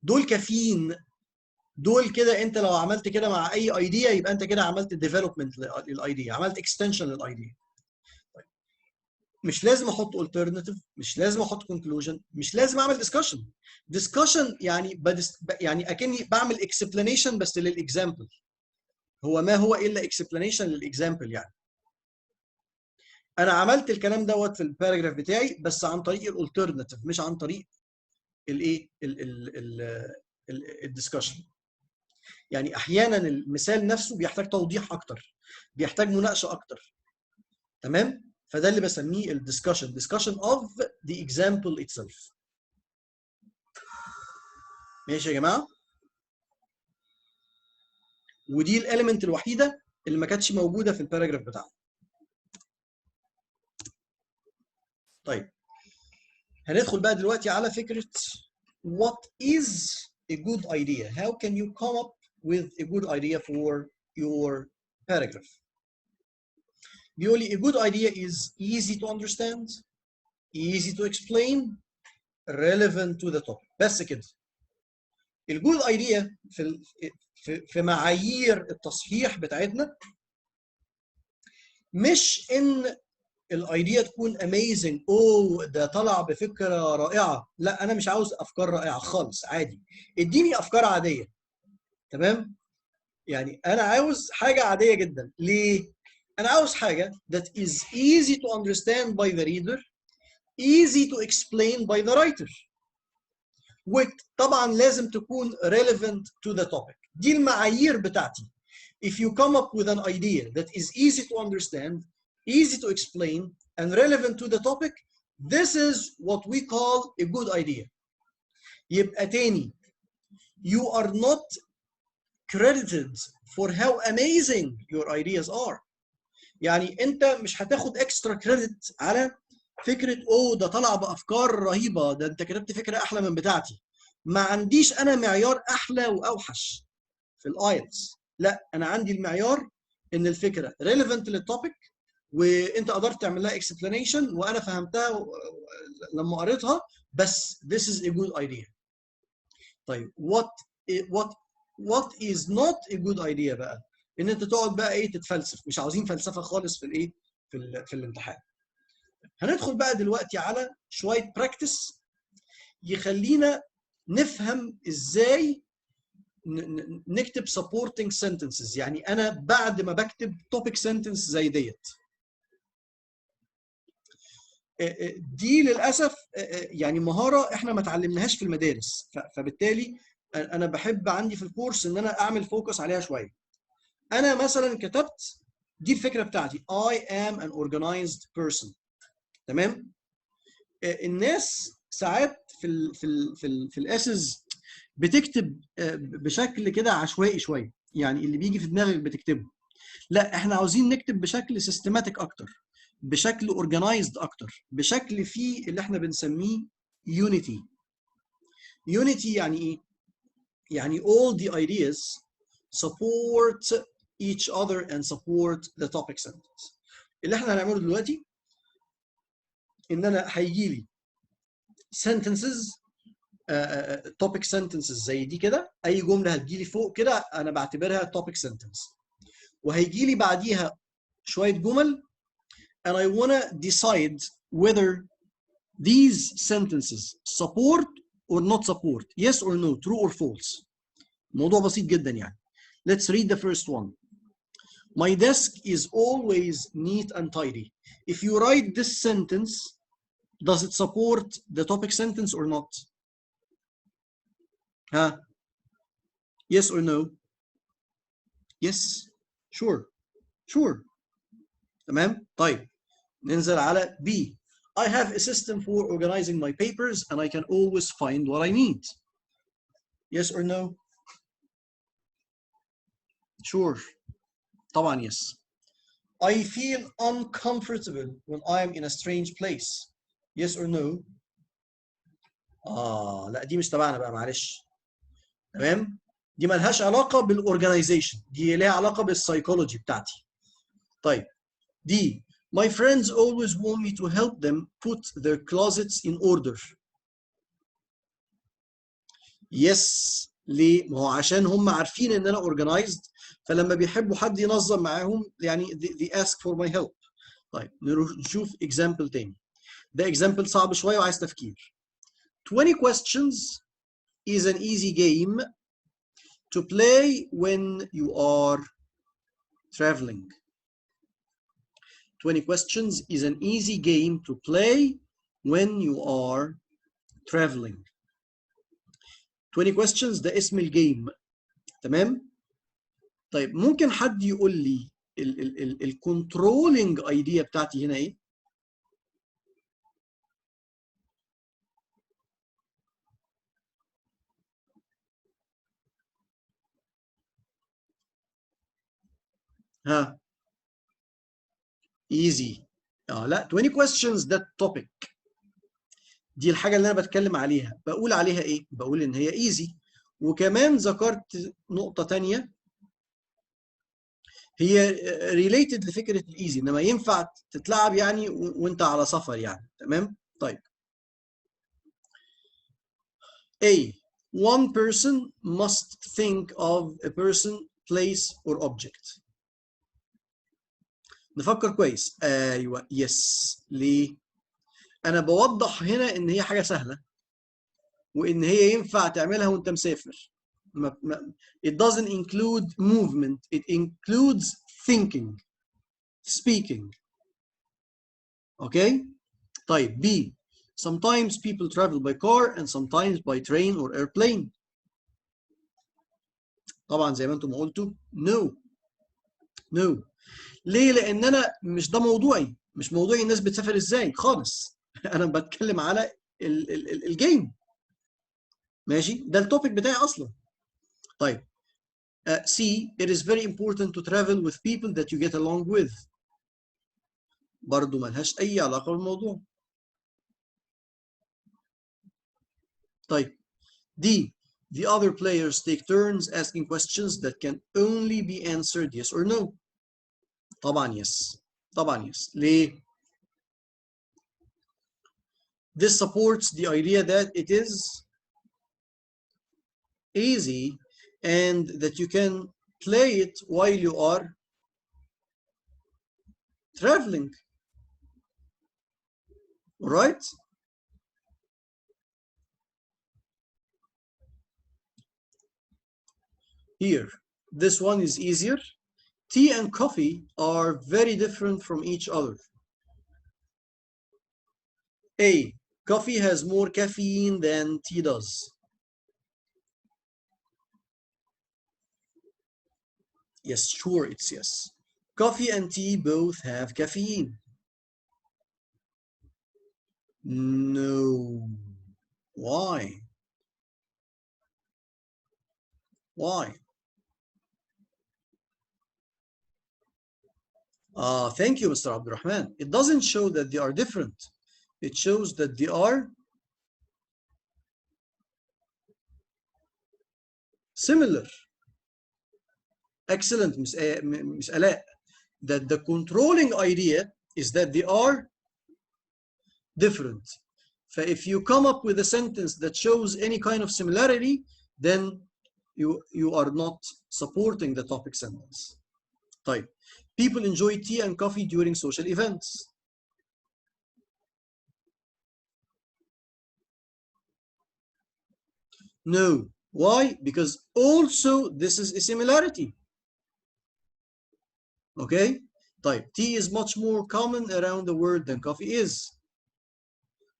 Speaker 1: دول كافيين. دول كده انت لو عملت كده مع اي ايديا يبقى انت كده عملت ديفلوبمنت للايديا، عملت اكستنشن للايديا. طيب. مش لازم احط alternative، مش لازم احط conclusion، مش لازم اعمل discussion. discussion يعني يعني اكني بعمل explanation بس للاكزامبل. هو ما هو الا explanation للاكزامبل يعني. انا عملت الكلام دوت في الباراجراف بتاعي بس عن طريق الالترناتيف مش عن طريق الايه الدسكشن. يعني احيانا المثال نفسه بيحتاج توضيح اكتر، بيحتاج مناقشه اكتر. تمام. فده اللي بسميه الدسكشن، discussion of the example itself. ماشي يا جماعه. ودي الاليمنت الوحيده اللي ما كانتش موجوده في الباراجراف بتاعنا. طيب هندخل بقى دلوقتي على فكره what is a good idea. How can you come up with a good idea for your paragraph. بيقول لي a good idea is easy to understand, easy to explain, relevant to the topic. بس كده. الجود ايديا في معايير التصحيح بتاعتنا مش ان الايديا تكون amazing، اوه ده طلع بفكره رائعه. لا، انا مش عاوز افكار رائعه خالص، عادي، اديني افكار عاديه. تمام؟ يعني انا عاوز حاجه عاديه جدا. ليه؟ انا عاوز حاجه that is easy to understand by the reader, easy to explain by the writer. وطبعا لازم تكون relevant to the topic. دي المعايير بتاعتي. If you come up with an idea that is easy to understand, easy to explain, and relevant to the topic, this is what we call a good idea. يبقى تاني, you are not credited for how amazing your ideas are. يعني انت مش هتاخد extra credit على فكره اوه ده طلع بافكار رهيبه، ده انت كتبت فكره احلى من بتاعتي. ما عنديش انا معيار احلى واوحش في الايلتس. لا، انا عندي المعيار ان الفكره relevant للتوبيك، وانت قدرت تعمل لها explanation وانا فهمتها لما قريتها. بس this is a good idea. طيب what is not a good idea بقى؟ ان انت تقعد بقى ايه تتفلسف. مش عاوزين فلسفه خالص في الايه في الامتحان. هندخل بقى دلوقتي على شويه براكتس يخلينا نفهم ازاي نكتب supporting sentences. يعني انا بعد ما بكتب topic sentence زي ديت، دي للاسف يعني مهاره احنا ما اتعلمناهاش في المدارس، فبالتالي انا بحب عندي في الكورس ان انا اعمل فوكس عليها شويه. انا مثلا كتبت دي الفكره بتاعتي I am an organized person. تمام؟ الناس ساعات في الاسز بتكتب بشكل كده عشوائي شويه، يعني اللي بيجي في دماغك بتكتبه. لا، احنا عاوزين نكتب بشكل سيستماتيك اكتر، بشكل اورجنايزد اكتر، بشكل فيه اللي احنا بنسميه unity. unity يعني ايه؟ يعني all the ideas support each other and support the topic sentence. اللي احنا هنعمله دلوقتي ان انا هيجي لي sentences topic sentences زي دي كده. اي جمله هتجي لي فوق كده انا بعتبرها topic sentence، وهيجي لي بعديها شويه جمل and I want to decide whether these sentences support or not support, yes or no, true or false. موضوع بسيط جدا يعني. Let's read the first one. My desk is always neat and tidy. If you write this sentence, does it support the topic sentence or not? Huh? Yes or no? Yes. Sure. Sure. تمام؟ طيب ننزل على B. I have a system for organizing my papers and I can always find what I need. Yes or no? Sure. طبعا yes. I feel uncomfortable when I'm in a strange place. Yes or no? لا دي مش تبعنا بقى، معلش. تمام؟ دي مالهاش علاقة بالorganization، دي ليها علاقة بالسايكولوجي بتاعتي. طيب D. My friends always want me to help them put their closets in order. Yes. ليه؟ ما هو عشان هم عارفين ان انا organized، فلما بيحبوا حد ينظم معاهم يعني they ask for my help. طيب نشوف example تاني. ده example صعب شوية وعايز تفكير. 20 questions is an easy game to play when you are traveling. 20 questions is an easy game to play when you are traveling. 20 questions ده اسم الجيم. تمام؟ طيب ممكن حد يقول لي الكنترولينج ايديا بتاعتي هنا ايه؟ ها؟ easy. لا 20 questions ده topic. دي الحاجة اللي أنا بتكلم عليها. بقول عليها إيه؟ بقول إن هي easy. وكمان ذكرت نقطة تانية هي related لفكرة الايزي، انما ينفع تتلعب يعني وانت على سفر يعني. تمام. طيب A. One person must think of a person, place or object. نفكر كويس. ايوه يس. ليه؟ انا بوضح هنا ان هي حاجة سهلة وان هي ينفع تعملها وانت مسافر. It doesn't include movement, it includes thinking, speaking. Okay? طيب B. Sometimes people travel by car and sometimes by train or airplane. طبعا زي ما انتم قلتوا no. No. ليه؟ لان انا مش ده موضوعي، مش موضوعي الناس بتسافر ازاي خالص. انا بتكلم على الجيم. ماشي؟ ده التوبيك بتاعي اصلا. طيب C. It is very important to travel with people that you get along with. برضو ملهاش اي علاقة بالموضوع. طيب D. The other players take turns asking questions that can only be answered yes or no. طبعا yes. طبعا yes. ليه؟ This supports the idea that it is easy and that you can play it while you are traveling. Right? Here, this one is easier. Tea and coffee are very different from each other. A. Coffee has more caffeine than tea does. Yes, sure, it's yes. Coffee and tea both have caffeine. No. Why? Why? Thank you, Mr. Abdurrahman. It doesn't show that they are different. It shows that they are similar. Excellent, Miss Ala. That the controlling idea is that they are different. So if you come up with a sentence that shows any kind of similarity, then you are not supporting the topic sentence. طيب. People enjoy tea and coffee during social events. No. Why? Because also this is a similarity. Okay? طيب. Tea is much more common around the world than coffee is.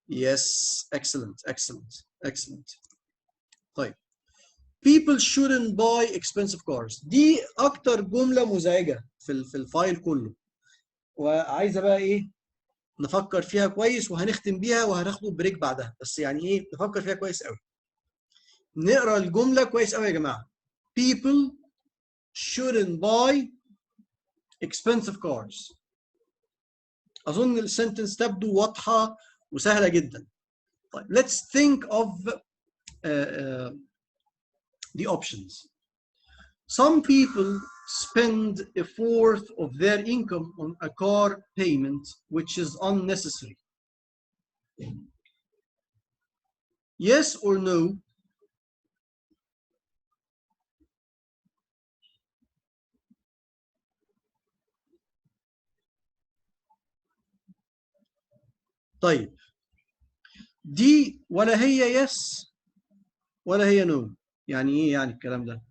Speaker 1: Yes. Excellent. Excellent. Excellent. طيب. People shouldn't buy expensive cars. دي أكتر جملة مزعجة في الفايل كله. وعايزة بقى إيه؟ نفكر فيها كويس وهنختم بيها وهناخد بريك بعدها. بس يعني إيه؟ نفكر فيها كويس قوي. نقرا الجملة كويس قوي يا جماعة. People shouldn't buy expensive cars. أظن السنتنس تبدو واضحة وسهلة جدا. طيب let's think of the options. Some people spend a fourth of their income on a car payment, which is unnecessary. Yes or no? طيب دي ولا هي yes ولا هي no. يعني ايه يعني الكلام ده؟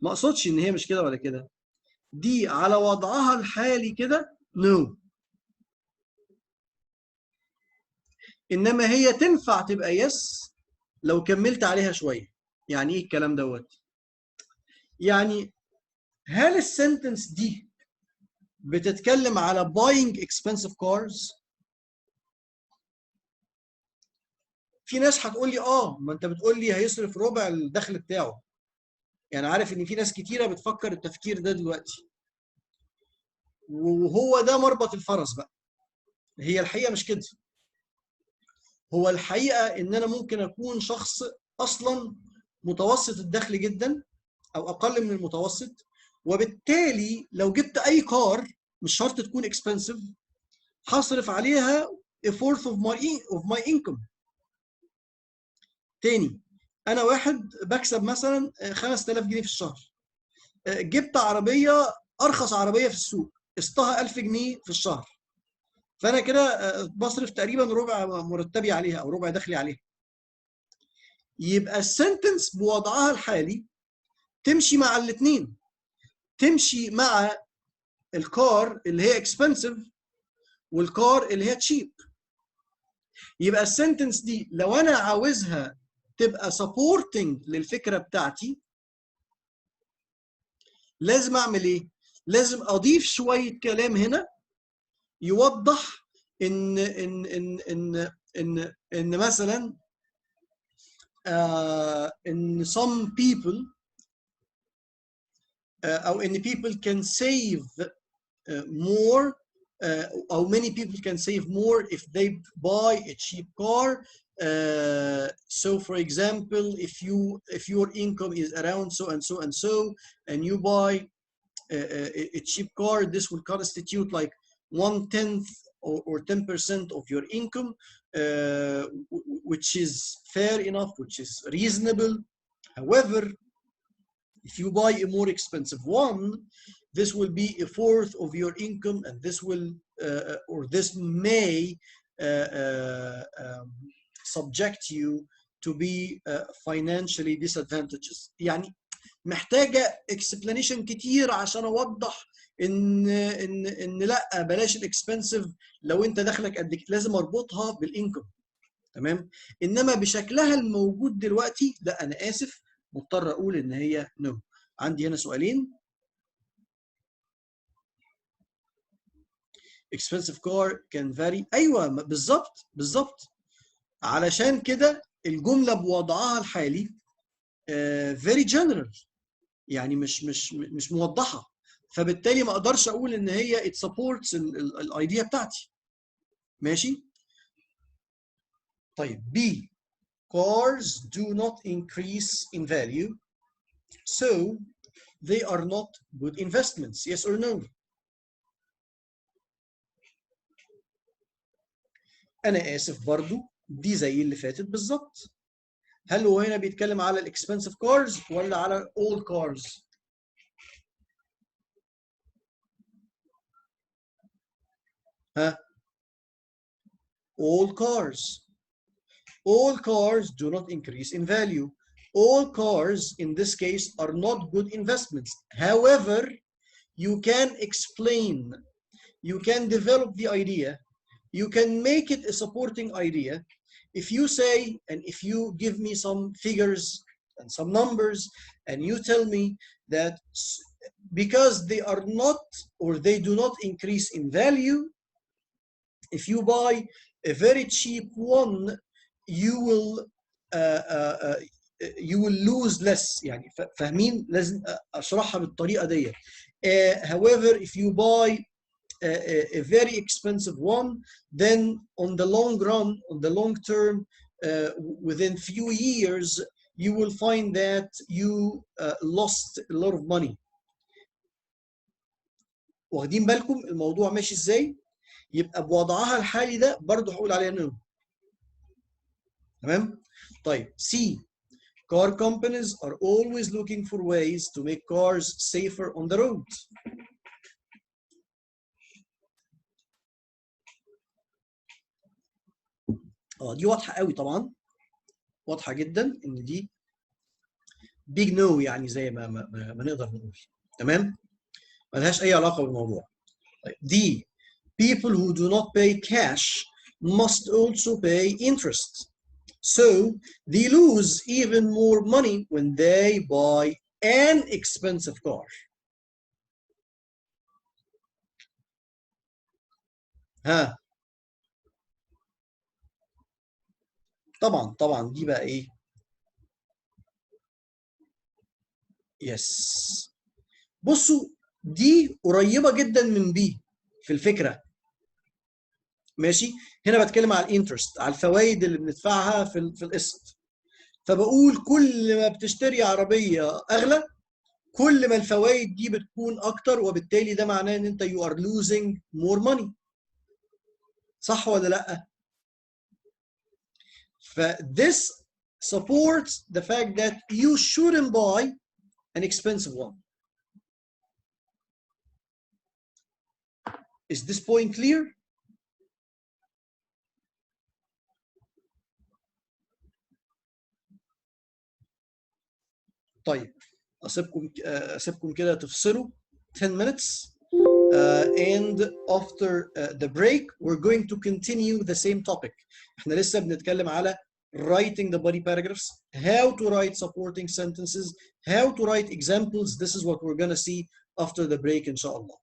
Speaker 1: ما اقصدش ان هي مش كده ولا كده. دي على وضعها الحالي كده no. انما هي تنفع تبقى yes لو كملت عليها شويه. يعني ايه الكلام دوت؟ يعني هل السنتنس دي بتتكلم على buying expensive cars؟ في ناس هتقول لي ما انت بتقول لي هيصرف ربع الدخل بتاعه. يعني عارف ان في ناس كتيره بتفكر التفكير ده دلوقتي. وهو ده مربط الفرس بقى. هي الحقيقه مش كده. هو الحقيقه ان انا ممكن اكون شخص اصلا متوسط الدخل جدا او اقل من المتوسط، وبالتالي لو جبت اي كار مش شرط تكون اكسبنسيف هصرف عليها a fourth of my income. تاني، انا واحد بكسب مثلا 5000 جنيه في الشهر، جبت عربيه ارخص عربيه في السوق قسطها 1000 جنيه في الشهر، فانا كده بصرف تقريبا ربع مرتبي عليها او ربع دخلي عليها. يبقى السنتنس بوضعها الحالي تمشي مع الاثنين، تمشي مع الكار اللي هي اكسبنسيف والكار اللي هي تشيب. يبقى السنتنس دي لو انا عاوزها تبقى سبورتنج للفكره بتاعتي لازم اعمل ايه؟ لازم اضيف شويه كلام هنا يوضح ان مثلا ان some people او ان people can save more or many people can save more if they buy a cheap car. So for example, if your income is around so and so and so and you buy a cheap car, this will constitute like 1/10 or 10% of your income, which is fair enough, which is reasonable. However, if you buy a more expensive one, this will be a fourth of your income, and this will or this may subject you to be financially disadvantaged. يعني محتاجه explanation كتير عشان اوضح ان لا بلاش الاكسبنسيف لو انت دخلك قد كده، لازم اربطها بالانكم. تمام؟ انما بشكلها الموجود دلوقتي لا، انا اسف مضطر اقول ان هي نو. عندي هنا سؤالين. expensive car can vary. ايوه بالظبط. علشان كده الجمله بوضعها الحالي very general، يعني مش موضحه، فبالتالي ما اقدرش اقول ان هي it supports الايديا بتاعتي. ماشي؟ طيب B, cars do not increase in value so they are not good investments. Yes or no? انا اسف برضو دي زي اللي فاتت بالظبط. هل هو هنا بيتكلم على الاكسبنسيف كارز ولا على all cars؟ ها؟ all cars. All cars do not increase in value. All cars in this case are not good investments. However, you can explain, you can develop the idea, you can make it a supporting idea if you say, and if you give me some figures and some numbers and you tell me that because they are not or they do not increase in value, if you buy a very cheap one you will lose less. يعني فاهمين؟ لازم اشرحها بالطريقه دي. However, if you buy a very expensive one, then on the long run, on the long term, within few years, you will find that you lost a lot of money. واخدين بالكم الموضوع ماشي ازاي؟ يبقى بوضعها الحالي ده برضه هقول عليها نو. تمام؟ طيب C, car companies are always looking for ways to make cars safer on the road. دي واضحه قوي طبعا، واضحه جدا ان دي big no، يعني زي ما نقدر نقول. تمام؟ ملهاش اي علاقه بالموضوع. طيب D, people who do not pay cash must also pay interest. So they lose even more money when they buy an expensive car. ها؟ طبعا دي بقى ايه؟ يس. بصوا دي قريبه جدا من بي في الفكره. ماشي؟ هنا بتكلم على الانترست، على الفوائد اللي بندفعها في القسط. فبقول كل ما بتشتري عربية أغلى كل ما الفوائد دي بتكون أكتر، وبالتالي ده معناه إن أنت you are losing more money. صح ولا لأ؟ this supports the fact that you shouldn't buy an expensive one. Is this point clear? طيب أسيبكم كده تفصلوا 10 minutes and after the break we're going to continue the same topic. احنا لسه بنتكلم على writing the body paragraphs, how to write supporting sentences, how to write examples. This is what we're gonna see after the break, inshallah.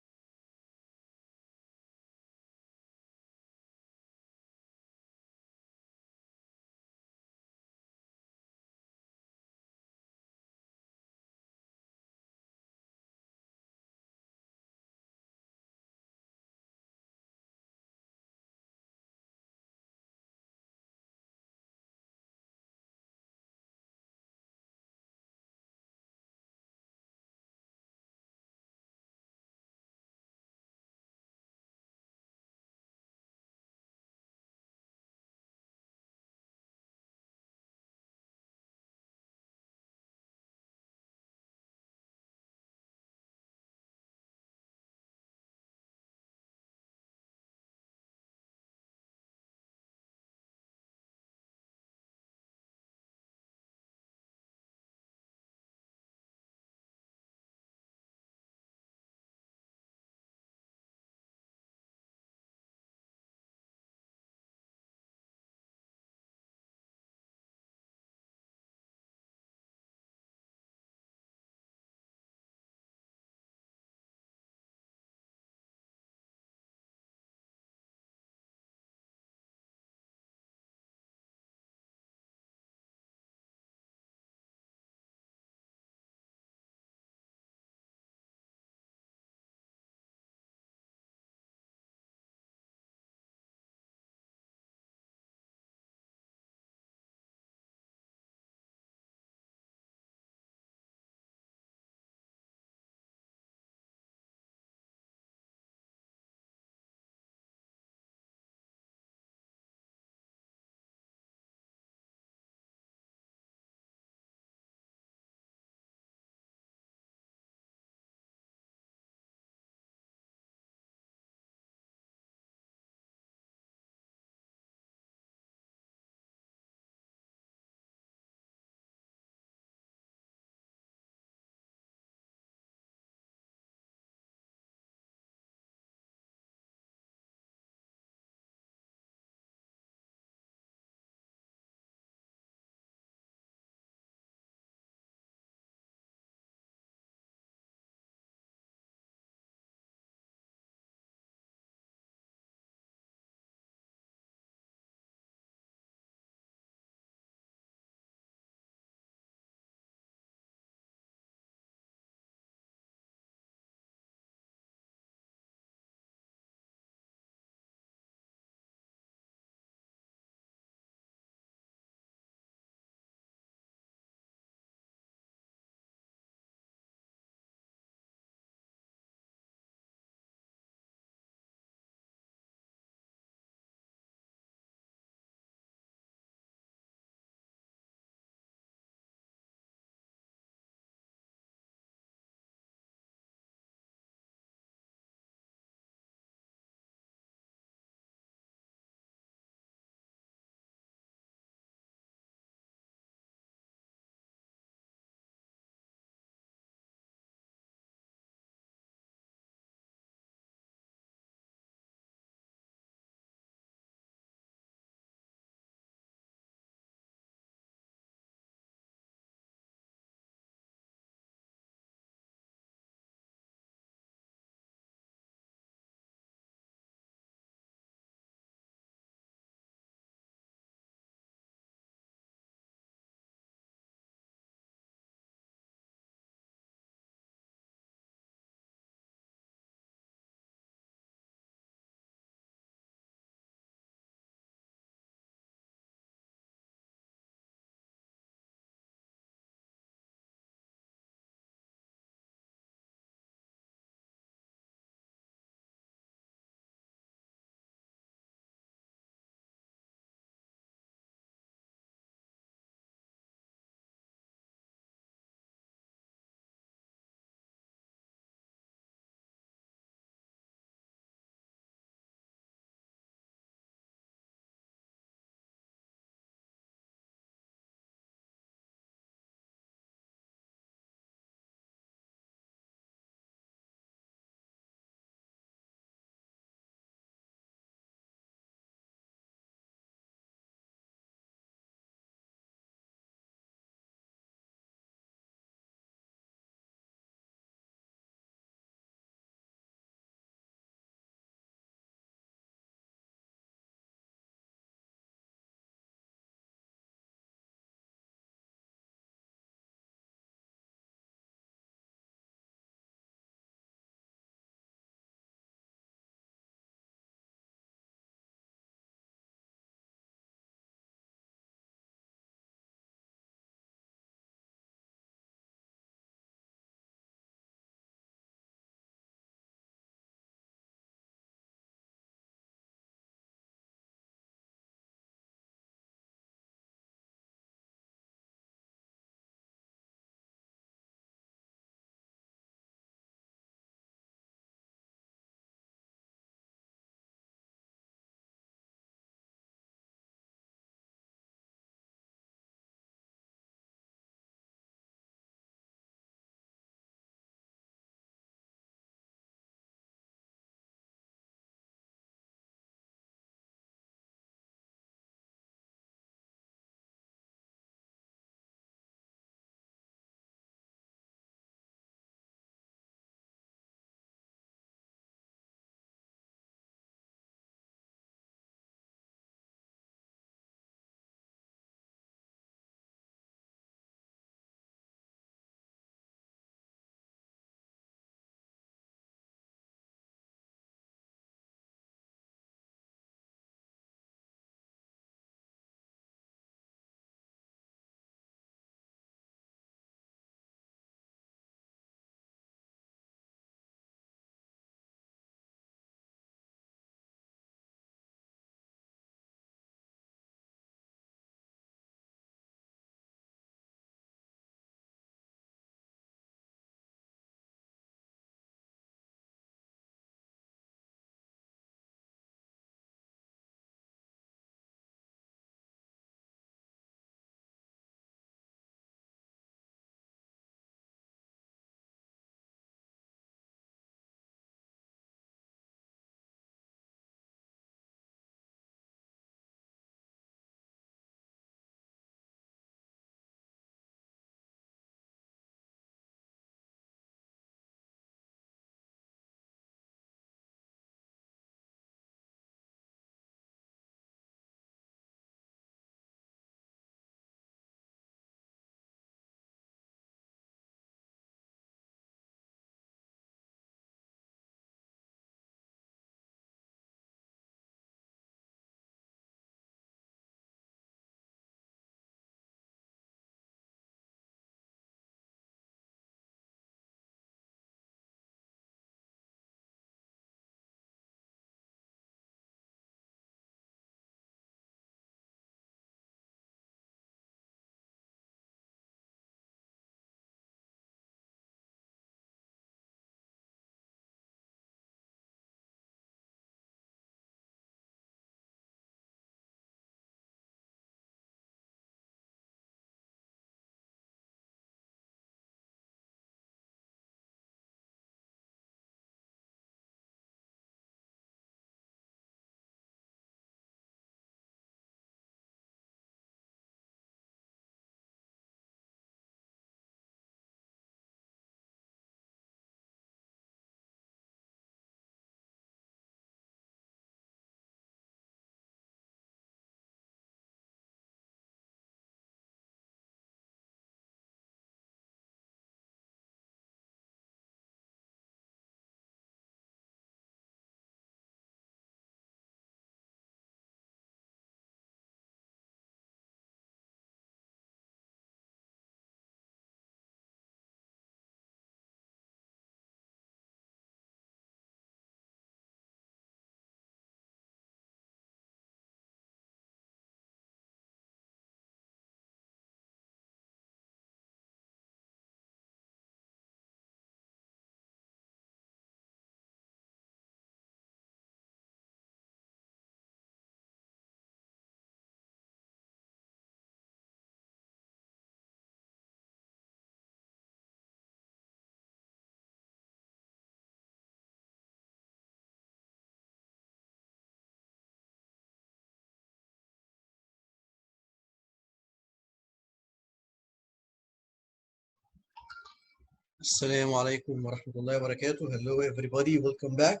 Speaker 1: Assalamu alaikum wa rahmatullahi wa barakatuh. Hello everybody, welcome back.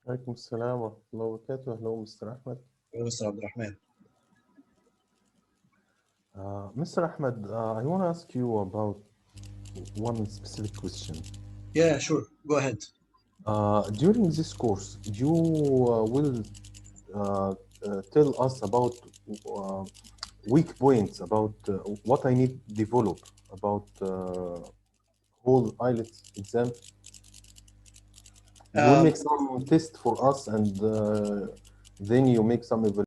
Speaker 6: عليكم السلام ورحمة الله وبركاته. Hello, Mr. Ahmed.
Speaker 1: Hello, Mr. Abdurrahman.
Speaker 6: Mr. Ahmed, I want to ask you about one specific question.
Speaker 1: Yeah, sure. Go ahead.
Speaker 6: During this course, you will tell us about weak points, about what I need to develop about whole IELTS exam. You will make some test for us, and then you make some evaluation.